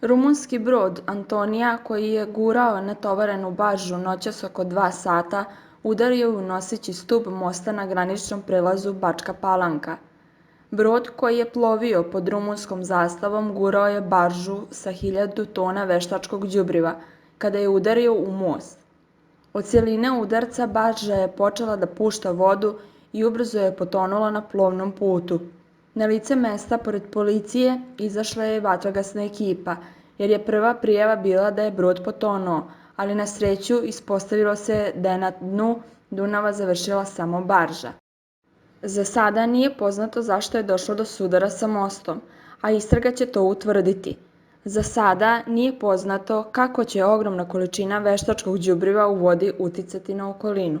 Rumunski brod Antonija, koji je gurao natovarenu baržu noćas oko 2 sata, udario je u noseći stub mosta na graničnom prelazu Bačka Palanka. Brod koji je plovio pod rumunskom zastavom gurao je baržu sa 1000 tona veštačkog đubriva, kada je udario u most. Od siline udarca barža je počela da pušta vodu i ubrzo je potonula na plovnom putu. Na lice mesta, pored policije, izašla je vatrogasna ekipa, jer je prva prijava bila da je brod potonuo, ali na sreću ispostavilo se da je na dnu Dunava završila samo barža. Za sada nije poznato zašto je došlo do sudara sa mostom, a istraga će to utvrditi. Za sada nije poznato kako će ogromna količina veštačkog đubriva u vodi uticati na okolinu.